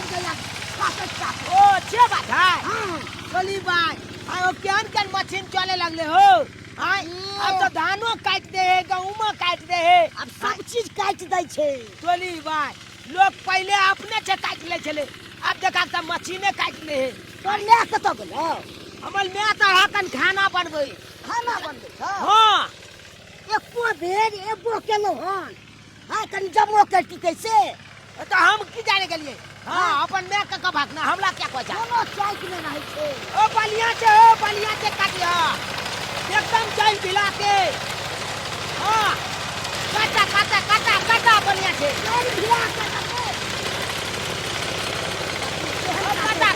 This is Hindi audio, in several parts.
ओ अच्छे बात है। चली भाई केहन केहन मशीन चले लगले हो। अब तो धानो काट दे है, गहूमा काट दे है, अब सब चीज काट दै छे। चली भाई लोग पहले अपने से काट ले चले, अब देखा सब मशीने काट ले है। तोर मैं कत गेलो? हमर मैं तो हकन खाना बनबै। खाना बनबै छ? हाँ एको बेर एबो केलो हन? हां कनी जमो करती कैसे? तो हम की जाने के लिए। हाँ अपन मैं का भागना हमला क्या कोचा। कोनो चाय के नहीं छे। ओ बलिया से काटिया एकदम चाय पिला के। हाँ काटा बलिया से चाय भिड़ा के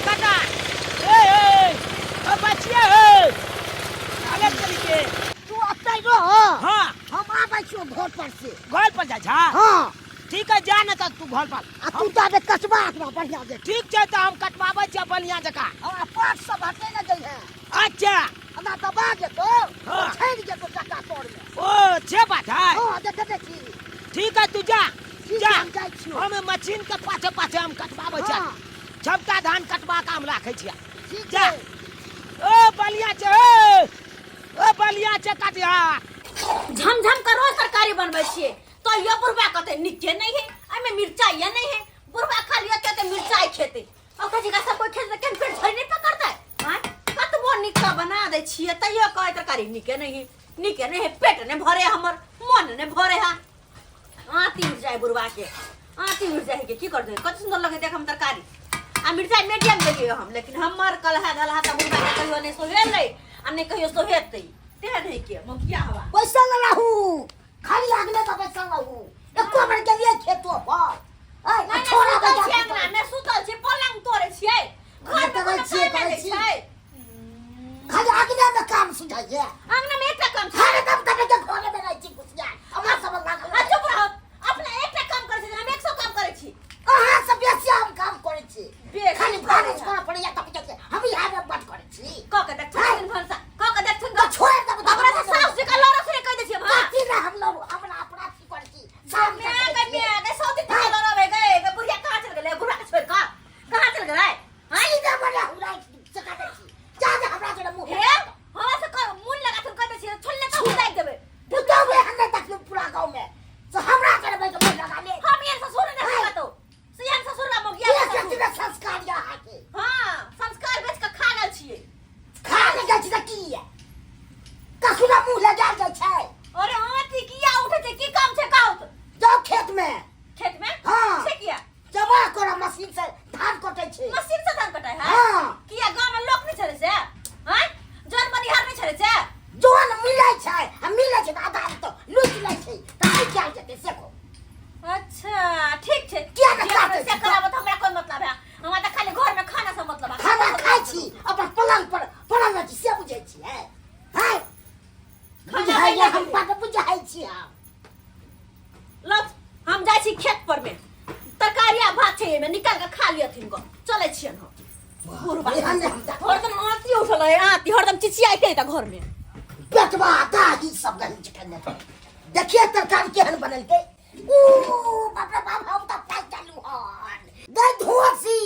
काटा ए बचिए अलग तरीके तू अतै रह। हाँ हम आबै छियो घर पर से। घर पर जा झा। हां ठीक है जा न त तू घर पर। आ तू जाबे कचबा अपना बढ़िया दे। ठीक है तो हम कटवाबै छ बलिया जका। हां पाँच सब हटे न दे है। अच्छा हमरा दबा दे तो हाँ। छेड़ के तो काटा तोड़ में। ओ अच्छे बात है। हां देख देखी। ठीक है तू जा जा हम जाय छियो। हम मशीन के पाछे हम कटवाबै छ। हाँ। सबका धान कटवा के हम राखै छियै। ठीक जा है। ओ बलिया काटिया झमझम करो तरकारी बनबै छियै तो ये बुढ़बा कहते निके नहीं है एमे मिर्चाई नहीं है। बुढ़बा खाली कहते मिर्चाई खेते और कजी का सब कोई खेत केन पेट भर नहीं पकड़ता है। हां कतबो निका बना दे छियै तइयो कहे तरकारी निके नहीं है पेट ने भरे हमर मन ने भरे हा। आती उड़ जाए बुढ़बा के आती उड़ जाए के की कर दे कत सुंदर लगे देख हम तरकारी आ मिर्चाई मीडियम देलिए हम लेकिन हमर कलहा दलहा त बुढ़बा के कहियो नहीं सोहेल नहीं आ नहीं कहियो सोहेतै ते नहीं के मुखिया हवा पैसा न रहू खाली आगले का पैसा रहू एको बार के लिए खेतो पर ए नहीं छोड़ा दे मैं सुतल छी पलंग तोड़े छियै घर में करे कोनो काम नहीं छी। छै। खाली आगले में काम सुझाइए। अंगना में एकटा काम छै खाली दम तब के घरे में रह छी कुछिया हमरा सब लागल। आ चुप रहो अपने एकटा काम करे छी हम 100 काम करे छी। अहाँ सब बेसी हम काम करे छी बेसी खाली करे भागे छी। छोड़ा पड़िया तब के हम यहाँ में बात करे छी। क के देख छन भरसा क के देख छन तो छोड़ दब हमरा से साफ से कल रस रे कह दे छी हम। बाकी ना हम लोग अपना अपना की करे छी सामने मैं के सौदी ते लड़ा गए के बुढ़िया कहां चल गेले बुढ़ा छोड़ का कहां चल गेले आई ना बड़ा हुरा चका दे छी जा जा हमरा जोड़े मुंह हे हमरा से मुन लगा तुम कह दे छी छोड़ले तो उड़ाई देबे तो वे हमने तक पूरा गांव में तो हमरा जोड़े भाई के मुंह लगा ले। हम ये ससुर ने लगा तो सियान ससुर ना मोगिया ये सच्ची में संस्कार यहाँ के हां संस्कार बेच के खा गेल छियै। खा ले जाइ छी त की है कसुरा मुंह लगा जाइ छै। अरे हाथी किया उठे छे की काम छे कहत जाओ खेत में हाँ। से किया जमा करो मशीन से धान कटे छै। मशीन से धान कटाई है हाँ। किया गांव में लोग नहीं छले से हैं जन बनिहार नहीं छले से जोन मिलै छै हम मिलै छै आधा तो लूट लै छै त आई क्या जते सेको। अच्छा ठीक छे किया न काटे से कराबो त हमरा कोई मतलब है हमरा त खाली घर में खाना से मतलब है खाना खाइ छी अपन पलंग पर पलंग छी से बुझै छी है हैं बुझाइ हम बात बुझाइ छी हम लत हम जाय छी खेत पर में तरकारिया भात छे में निकाल के खा लियथिन गो चले छियन हम बुढ़बा हरदम आती उठल है आती हरदम चिचियाइते त घर में पेटवा दागी सब गही चिकन देखिए तरकारी केहन बनल के ओ बाप रे बाप हम त पाइ चालू हन दे धोसी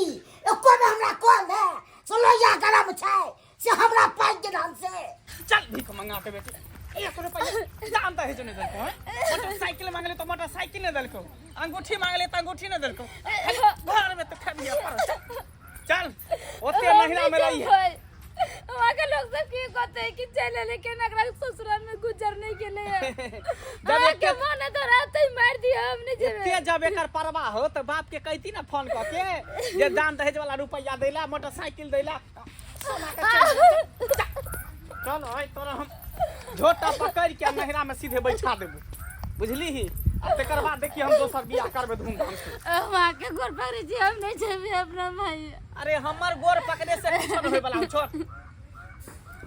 एको में हमरा कॉल है सोलैया गरम छै से हमरा पाइ के नाम से चल भीख मंगा के बेटी 1 रुपया जानता है जो नहीं दलको मोटरसाइकिल मांगले तो मोटरसाइकिल नहीं दलको अंगूठी मांगले तो अंगूठी नहीं दलको घर में तो खबिया पर चल ओते महिला में रही है वहां के लोग सब की कहते हैं कि चले लेकिन अगर ससुराल में गुजरने के लिए जब के मन धरा तो मार दिया हमने ते जब एकर परवाह हो तो बाप के कहती ना फोन क के जे दान दहेज वाला रुपया देला मोटरसाइकिल देला सोना के चल ओए तोरा हम झोटा पकड़ के नहरा में सीधे बैठा देबो बुझली ही अब तेकर बाद देखिए हम दोसर बियाह करबे धूमधाम से। वहां के गोर पकड़े जी हम नहीं छबे अपना भाई। अरे हमर गोर पकड़े से कुछ न होय वाला छोड़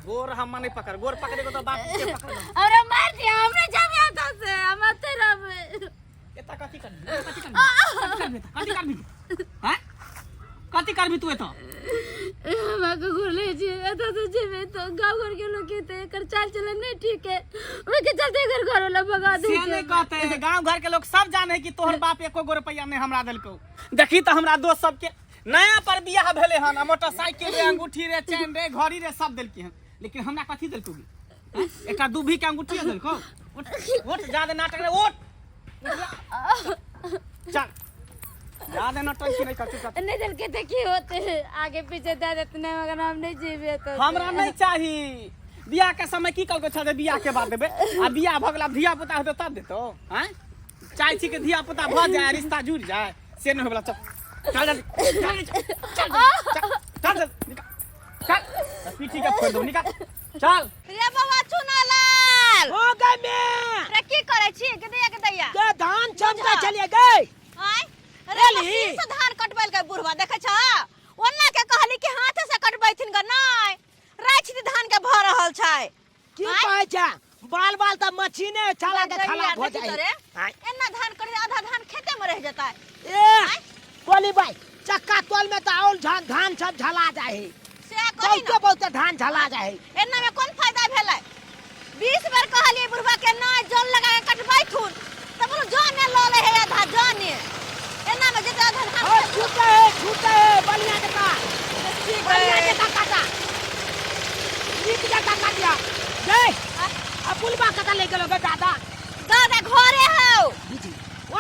गोर हम नहीं पकड़ गोर पकड़े को तो बाप के पकड़ अरे मार दिया हमने जब आता से हम तेरा एता कथि करबी हैं कथि करबी तू एता हमारा घूर ले जी एता तो जीवे तो गांव घर के लोग कहते हैं कर चाल चलन नहीं ठीक है उनके चलते घर वाला भगा दे से नहीं कहते हैं गांव घर के लोग सब जाने कि तोहर बाप एको गो रुपया नहीं हमरा देलको देखी तो हमरा दोस्त सब के नया पर बियाह भेले हन मोटरसाइकिल रे अंगूठी रे चैन रे घड़ी रे सब देलकी हन लेकिन हमरा कथी देलकोगी एकटा दूभी के अंगूठी देलको ओट ज्यादा नाटक रे ओट चल ज्यादा नाटक की नहीं करते नहीं दिल के देखी होते आगे पीछे दे देते नहीं मगर हम नहीं जीवे तो हमरा नहीं चाही बियाह के समय की कल छे बियाह के बाद देबे आ बियाह भगला धिया पुता होते तब देतो हैं चाहे छी के धिया पुता भ जाए रिश्ता जुड़ जाए से नहीं होबला चल चल पीठी के फोड़ दो निकाल चल रे बाबा चुनालाल हो गए मैं रे की करे छी के दैया के धान चमका चलिए गए आय रे मशीन से धान कटबैल के बुढ़वा देखे छ ओन्ना के कहली कि हाथे से कटबैथिन ग नहीं राछ धान के भ रहल छै की कहै छै बाल बाल त मशीने चला के खराब हो जाए एन्ना धान करे आधा धान खेते में रह जाता ए बोली भाई चक्का तोल में तो और धान सब झला जाए से कहि बहुत बहुत धान झला जाए एन्ना में कोन फायदा भेलै 20 बार कहलिए बुढ़वा के ना जल लगा के कटबैथुन त बोलो जाने ल ले है आधा जाने एन्ना में जे आधा धान छूटे है बलिया के का ठीक बलिया है के का काटा नीक जका काटिया गए अब पुलबा कता ले गेलो गे दादा दादा घरे हो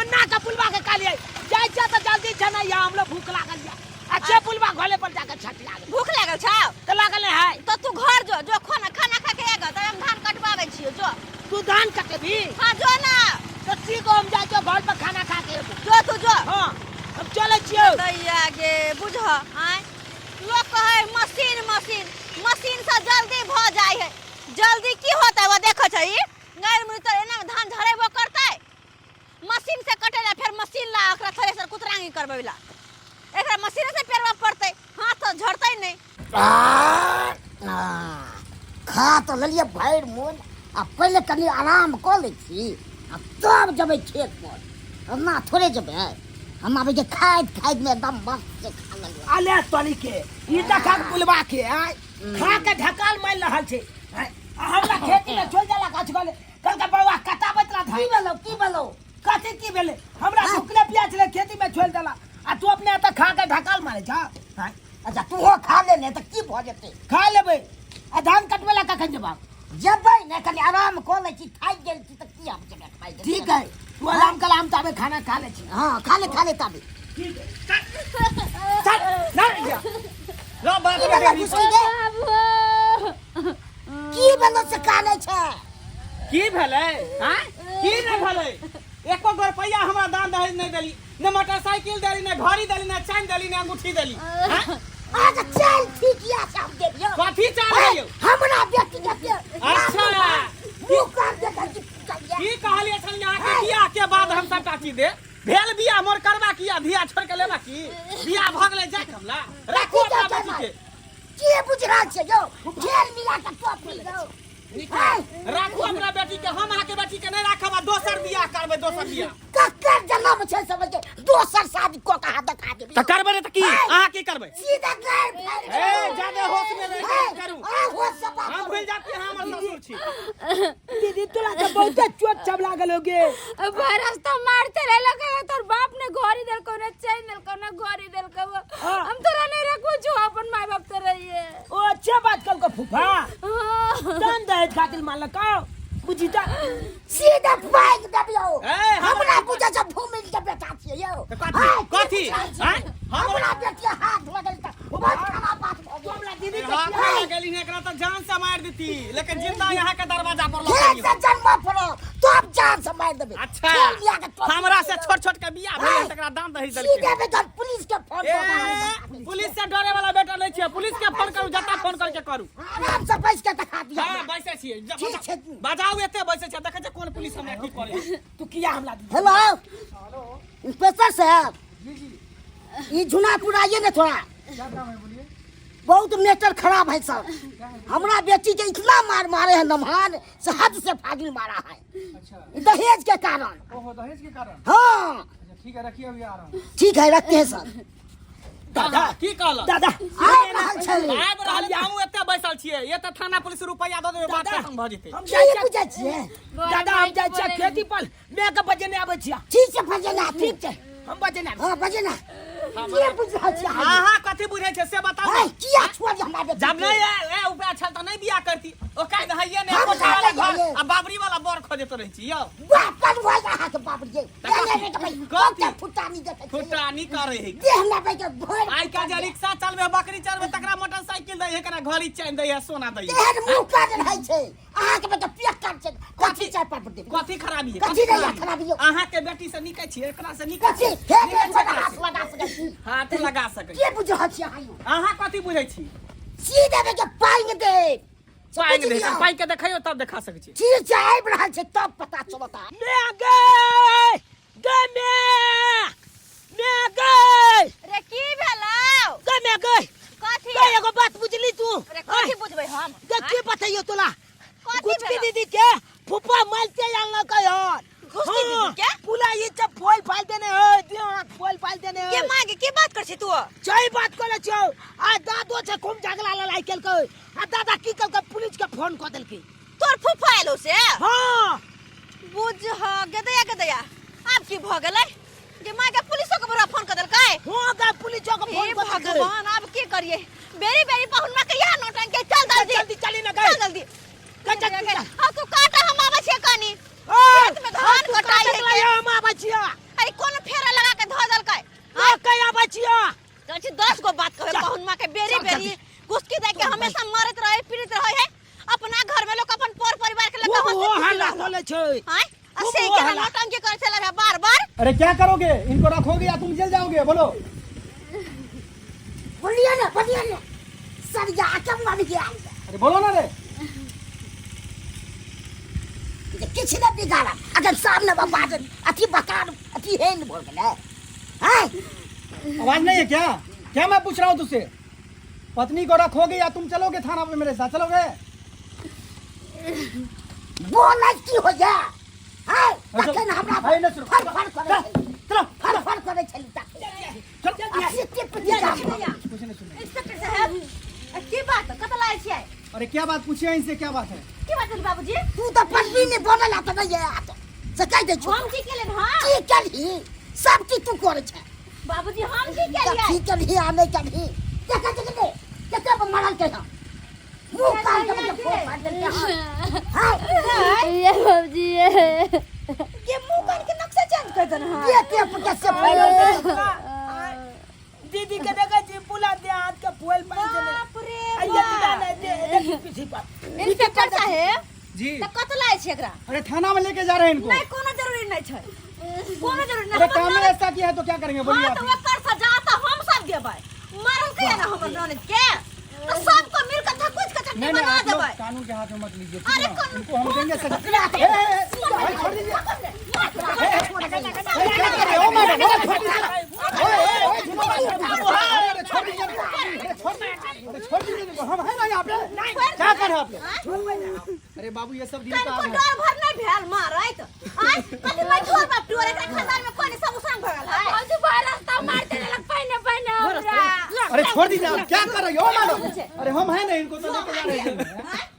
ओन्ना का पुलबा के कालिए जाय छ त जल्दी छना या हम लोग भूख लागल या अच्छे पुलबा घोले पर जाकर छट लागल भूख लागल छ त लागल है तो तू घर जो खाना खा के आगा त हम धान कटवावे छियो जो तू धान कटे भी हां जो ना तो ठीक हम जाय छ घर पर खाना खा के जो तू जो हां हम चले छियो दैया गे बुझ आय लोग कहे मशीन से जल्दी भ जाय है जल्दी की होता है वो देखो छै गैर मुई तो एना में धान झरेबो करतै मशीन से कटेला फिर मशीन ला ओकरा थ्रेसर कुतरांगी करबेला एकरा मशीन से पेरवा पड़तै हाथ तो झड़तै नहीं खा तो ललिए भैर मोन आ पहले कनी आराम कर ले छी आ तब जबे खेत पर हम ना थोड़े जबे हम आबे जे खाइत में एकदम मस्त से खा लेलिए आले तनी के ई देखा पुलबा के आय खा के ढकाल मार रहल छै हमरा खेती में छोड़ जाला गाछ गले कल का बड़वा कटाबत रहा था की बोलो कथी की भेले हमरा भूखले प्याज ले खेती में छोड़ देला आ तू अपने त खा के ढकाल मारे छ अच्छा तू हो खा ले ने त की भ जते खा लेबे आ धान कटवेला कखन जबाब जबै ने कनी आराम कर ले छी खाइ गेल छी त की हम जबे खाइ गेल ठीक है तू आराम कर हम तबे खाना खा ले छी हां खा ले तबे ठीक है चल ना जा लो बात की बोलो घुसकी दे की बोलो से काने छै की भेलै हैं की नहीं भेलै एको गो रुपया हमरा दान दहेज नहीं देली न मोटरसाइकिल देली न घड़ी देली न चैन देली न अंगूठी देली हैं आज चल ठीक या सब दे दियो कथी चाहिए हमरा बेटी के अच्छा मुंह कर दे कहिए की कहलिए छन यहाँ के बियाह के बाद हम सबटा चीज दे भेल बियाह मोर करबा किया धिया छोड़ के लेबा की बियाह भ गेलै जाय हमला राखो अपना बेटी के बुझ रहा छै जो ढेर मिला के टोप ले जाओ राखो अपना बेटी के हम आके बेटी के नहीं राखब दोसर बियाह करबै दोसर बियाह ककर जन्म छै समझ के दोसर शादी को कहा दिखा दे त करबै त की अहाँ की करबै सीधा कर ए जादे होश में रह के करू हो सब हम भूल जाते हैं हमर ससुर छी दीदी तोरा के बहुत चोट सब लागल होगे बरस तो मारते रह लगे तोर बाप ने घोरी देल को ने चैन देल को ने घोरी देल को हम तोरा नहीं रखो जो अपन माय बाप तो रहिए ओ अच्छे बात कल को फूफा दान दहेज खातिर मालक बुझी त सीधा फाइक दबियो ए, हमरा बुझा सब भूमि के बेटा छिए यो कथी हैं हमरा बेटी हाथ लगल त बहुत खराब बात भ गेल हमरा दीदी के हाथ लगा गेली ने एकरा त जान से मार देती लेकिन जिंदा यहाँ के दरवाजा पर खेत लगा से जन्म पड़ो तो अब जान से मार देबे अच्छा खेल लिया के टोप हमरा से छोट छोट के बियाह भेल तकरा दान दहेज देलकै सीधे पे तो पुलिस के फोन ए पुलिस से डरे वाला बेटा नहीं छै पुलिस के फोन करू जता फोन करके करू आराम से बैठ के दिखा दिया हां बैसे छियै ठीक छै बजाऊ एते बैसे छै देखे छै कोन पुलिस हमरा की करे तू किया हमला दी हेलो इंस्पेक्टर साहब ये झुनापुर आइए ना थोड़ा बहुत मैटर खराब है सर हमरा बेटी के इतना मार मारे हैं नमहान से हद से फाजिल मारा है दहेज के कारण दहेज के कारण हाँ अच्छा ठीक है रखिए अभी आ रहा हूँ ठीक है रखते हैं सर दादा की कहल दादा आब रहल छलै आब रहल जाऊ एते बैसल छियै ये त थाना पुलिस रुपया द देबे बात खत्म भ जेतै हम की जाय बुझै छियै दादा हम जाय छी खेती पर मैं के बजे नहीं आबै छी ठीक छै फजना ठीक छै हम बजे नहीं हाँ बजे ना के बुझा छी अहाँ कथी बुझै छै से बताउ हाय किया छोड़ हमरा बेटी जब नहीं ए उपाय छल त नहीं बियाह करती ओ काहे हइये ने हम कोठा वाला कहाँ घर जाइए? आ बाबरी वाला बर खोजत रहै छी यौ बापन भऽ जा के बाप रे कथी? बेटा भाई कथी? कत फुटानी देखे फुटानी करे है दे हमरा बेटा भोर आई का जे रिक्शा चलबे बकरी चलबे तकरा मोटरसाइकिल दै है एकरा घड़ी चैन दै है सोना दै है तेहन मुंह काट रहै छै अहाँ के बेटा पिया काट छै कथी चाय पर दे कथी खराबी है कथी नहीं खराबी हो अहाँ के बेटी से निकै छी एकरा से निकै कथी छी हे के हाथ लगा सकै छी हाथ लगा सकै के बुझा छी अहाँ अहाँ कथी बुझै छी सीधे बेटा पांग दे पाइ दे पाइ के देखैयो तब देखा सकै छी चीज चाहे रहल छै तब पता चलता मैं गई गे मैं गई रे की भेलौ गे मैं गई कथी गे एगो बात बुझली तू रे कथी बुझबै हम गे की बताइयो तोला कथी कुछ की भेलौ? दीदी के फुफा मालते आलना का यार खुश की दीदी के? पुला ये सब फोल फाल देने हो दियो फोल फाल देने के हो मागे की बात कर छी तू सही बात करे छौ आ दादो से खूब झगड़ा लड़ाई केलकै आ दादा की केलकै पुलिस के फोन क देलकै तोर फुफा एलो से हां बुझ गदया अब की भ गेलै जे मागे पुलिसो के बड़ा फोन क देलकै हां गा पुलिस को हे फोन क देलकै भगवान अब की करिए बेरी बेरी पहुन में के यहाँ नोटन के चल जल्दी जल्दी चली ना चल गई जल्दी चल हां तू काटा हम आवे छे कनी खेत में धान कटाई है के? हम आबै छिया आई कोन फेरा लगा के धो देलकै आ कई आबै छिया तो 10 गो बात कहे चल। पहुन में के बेरी चल, बेरी गुस्की दे के हमेशा मारत रहे पीड़ित रहे है अपना घर में लोग अपन पर परिवार के लेकर वो हल्ला बोले छै हां वो असे के हल्ला। नौटंकी करे चला रहा बार-बार अरे क्या करोगे? इनको रखोगे या तुम जेल जाओगे? बोलो। बोलिए ना सर या आकम मान गया अरे बोलो ना रे। जे किछ न बिगाड़ा अगर सामने बात अथी बकार अथी है न बोल गेलै हाय आवाज नहीं है क्या? क्या मैं पूछ रहा हूँ तुझसे? पत्नी को रखोगे या तुम चलोगे थाना पे मेरे साथ? चलोगे? बोल की हो जा हाय अच्छा, तखन हमरा हाय न सुनो। फर करे चलो फर करे छली तक जल्दी टिप दिया कुछ नहीं सुनो। इंस्पेक्टर साहब की बात कत लाए छियै अरे क्या बात पूछिए इनसे, क्या बात है? की बात है बाबूजी तू तो पत्नी ने बोलला त नहीं है तो से कह दे हम की केले हां की करही सब की तू करे छै बाबूजी हम की केलियै की करही आने करही देखा जगले केते पर मरल के हम मुंह कान के मतलब फोड़ फाड़ देलके हाय ये बाबूजी ये मुंह कान के नक्शा चेंज कर देना हां ये के कैसे फैल दीदी के देखा जी पुला दे हाथ के फूल पाई देने बाप रे अइया दिला ने दे पीछे पर इंस्पेक्टर साहब जी। त कत लाए छी एकरा अरे थाना में लेके जा रहे हैं इनको। नहीं कोनो जरूरी नहीं छै कोनो जरूरी अरे नहीं काम में ऐसा किया है तो क्या करेंगे? बोलिए हां आप तो ही। ओकर सजा त हम सब देबै मारल के ना हमर ननद के तो सबको मिलकर धकुच के चटनी नहीं नहीं बना आप लोग देबै कानून के हाथ में मत लीजिए। अरे ठीक है? कौन- इनको हम देंगे सजा। भाई छोड़ दीजिए। क्या कर रहे हो मैडम? छोड़ दीजिए इनको, हम हैं ना यहाँ पे। क्या कर रहे हो आप लोग? अरे बाबू ये सब दिन का कहीं है। डर भर नहीं भेल मारैत आय कथि मैं छोड़ बाप टोरे के खानदान में कोई सब संग भगल है बाबूजी बाहर रास्ता मारते रहलक पहिने हमरा अरे छोड़ दीजिए आप, क्या कर रही हो मैडम? अरे हम हैं ना, इनको तो लेके जा रहे हैं।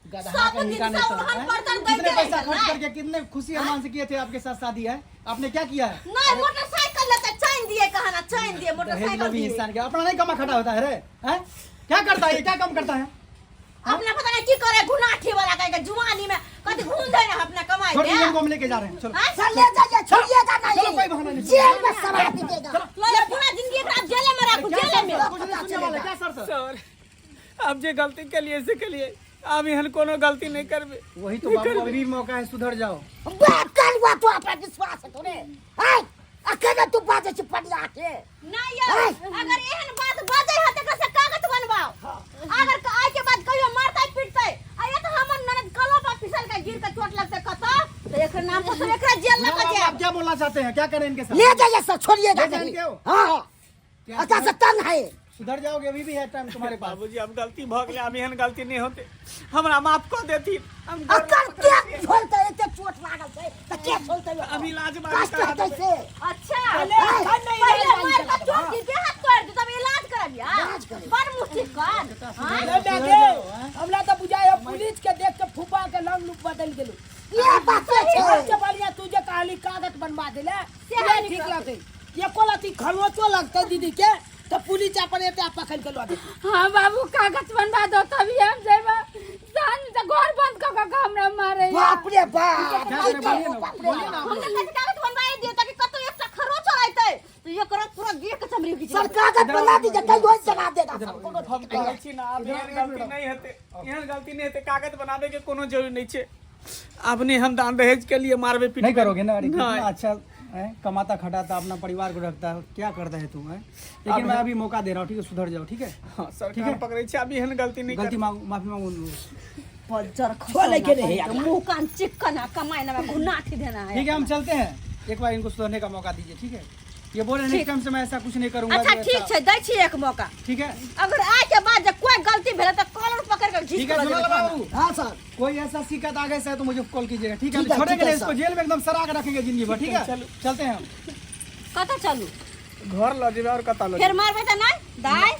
गधा सब कहीं दिन का नहीं सब तो, हम हैं? बर्तन कितने बैठे पैसा रहते खर्च हैं। करके कितने खुशी अरमान से किए थे आपके साथ शादी है? आपने क्या किया है? नहीं मोटरसाइकिल लेके चैन दिए कहना चैन दिए दहेज मोटरसाइकिल में भी दिए इंसान के अपना नहीं कमा खटा होता है रे, हैं? क्या करता है ये? क्या काम करता है? अपना पता नहीं की करे गुनाठी वाला कह के जुआनी में कथि घूम जाए ना अपना कमाई छोड़ दीजिए दे इनको, हम लेके जा रहे हैं। चलो हाँ? ले जा छोड़िएगा चलो, कोई नहीं बहाना नहीं। जेल में समा दीजिएगा ले पूरा जिंदगी एकरा जेल में रखू क्या जेल में कुछ नहीं सुनने वाले, क्या सर? सर अब जे गलती के लिए से के लिए अब एहन कोनो गलती नहीं करबे वही तो बाबू, अभी मौका है, सुधर जाओ। बात कर हुआ तो अपना विश्वास है तूने हाय अकेले तू बाजे से पड़िया के नहीं यार अगर एहन बात बाजे है त से कागज बनवाओ अगर आए के बाद कहियो मारता पीटते आये तो हमर ननद कलो पर फिसल के गिर के चोट लगते कत तो एकर नाम पर एकरा जेल ना, लगा आप जाए क्या बोलना चाहते हैं? क्या करें इनके साथ? ले जाइए सर छोड़िएगा ले जाएंगे नहीं वो? हाँ अच्छा से तंग है सुधर जाओगे, अभी भी है टाइम तुम्हारे पास। बाबूजी अब गलती भ गेलै अब एहन गलती नहीं होते हमरा माफ कर देती हम अकल के छोड़ते इतने चोट लागल छै त के छोड़ते अब इलाज कष्ट है कैसे अच्छा पहले अखन नहीं पहले इलाज मार करता। के चोट दी के हाथ तोड़ दे तब इलाज करबिया इलाज करे। बड़ मुश्किल कर हां ले डाके हमरा तो बुझाय पुलिस के देख के फुफा के लंग लुक बदल गेलु ये बात है सबसे बढ़िया तुझे कहली कागज बनवा देले से ठीक लगे ये कोला ती खलवतो लगते दीदी हमनी के तो पुलिस अपन एते पकड़ के लो दे। हाँ बाबू कागज बनवा दो तभी हम जेबा जान से घर बंद कर के हमरा मारे बाप रे बाप क्या करे बोलिए ना बोलिए ना हमने कथि कागज बनवाए दिए ताकि कतो एक सा खरो चलाइते तो ये करत पूरा गिर के चमड़ी की सरकार का बना दी कहीं रोज चला देगा सब कोनो हम कहै छी ना अब एहन गलती नहीं हेते, एहन गलती नहीं हेते, कागज बनावे के कोनो जरूरी नहीं छे। आपने हम दान दहेज के लिए मारबे पीट नहीं करोगे ना? अरे कितना अच्छा है, कमाता खटाता अपना परिवार को रखता है, क्या करता है तू है? लेकिन मैं अभी मौका दे रहा हूँ, ठीक है? सुधर जाओ, ठीक है? हां सरकार पकड़े छे, अभी एहन गलती नहीं गलती माफी मांगो। बजर छोले के नहीं यार। मुंह कान चिकना कमाई ना गुनाठी देना है। ठीक है, हम चलते हैं, एक बार इनको सुधरने का मौका दीजिए, ठीक है? ये बोले नेक्स्ट टाइम से मैं ऐसा कुछ नहीं करूंगा। अच्छा जो ठीक ऐसा- है, दै छी एक मौका। ठीक है, अगर आज के बाद जब कोई गलती भेले तो कॉलर पकड़ कर घींच ठीक के है, ले सुनो जाना। बाबू, हां सर कोई ऐसा शिकायत आ गया है तो मुझे कॉल कीजिएगा, ठीक है? ठीक है, छोड़ेंगे ठीक है, नहीं इसको, जेल में एकदम सरा के रखेंगे जिंदगी भर, ठीक है? चलते हैं हम। कता चलू घर ल जेबे और कता ल फिर मारबे त नहीं दाई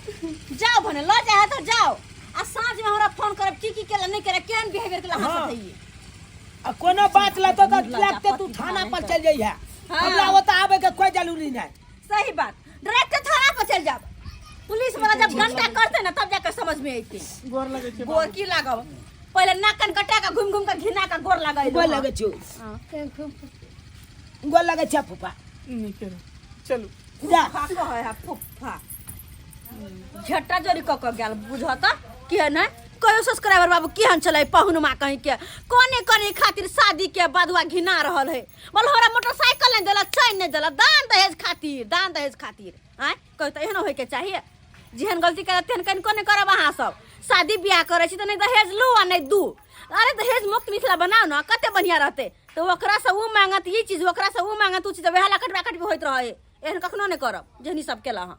जाओ भने ल जाए तो जाओ आ साँझ में हमरा फोन करब की केला नहीं करे केहन बिहेवियर केला हंसत है ये। आ कोनो बात ला तो लगते तू थाना पर चल जाई है। हाँ। हमरा होता आवे के कोई जरूरी नहीं। सही बात डायरेक्ट थाना पर चल जाब। पुलिस वाला जब डंडा करते ना तब जाकर समझ में आते। गोर लगे छे गोर की लागब पहले नाकन कटा के घूम घूम के घिना के गोर लगाई गोल लगे छु, गोल लगे छ फूफा। नहीं करे चलो जा फुफ्फा है फुफ्फा झट्टा जोरी क गेल बुझत कि है ना कयो सब्सक्राइबर बाबू केहन चले पहुनमा कहीं के कोने कोने खातिर शादी के बदुआ घिना रहल है। बोल हमरा मोटरसाइकिल नहीं देला चैन नहीं देला दान दहेज खातिर आय कह त एहन होय के चाहिए। जेहन गलती करे तेहन कन कोने करब अहाँ सब। शादी ब्याह करे छी त नहीं दहेज लू आ नहीं दू। अरे दहेज मुक्त मिथिला बनाओ ना कते बढ़िया रहते। तो ओकरा से वो मांगत ई चीज ओकरा से वो मांगत उ चीज वह लकट भी होइत रहे। एहन कखनो नहीं करब जेहनी सब केला हां।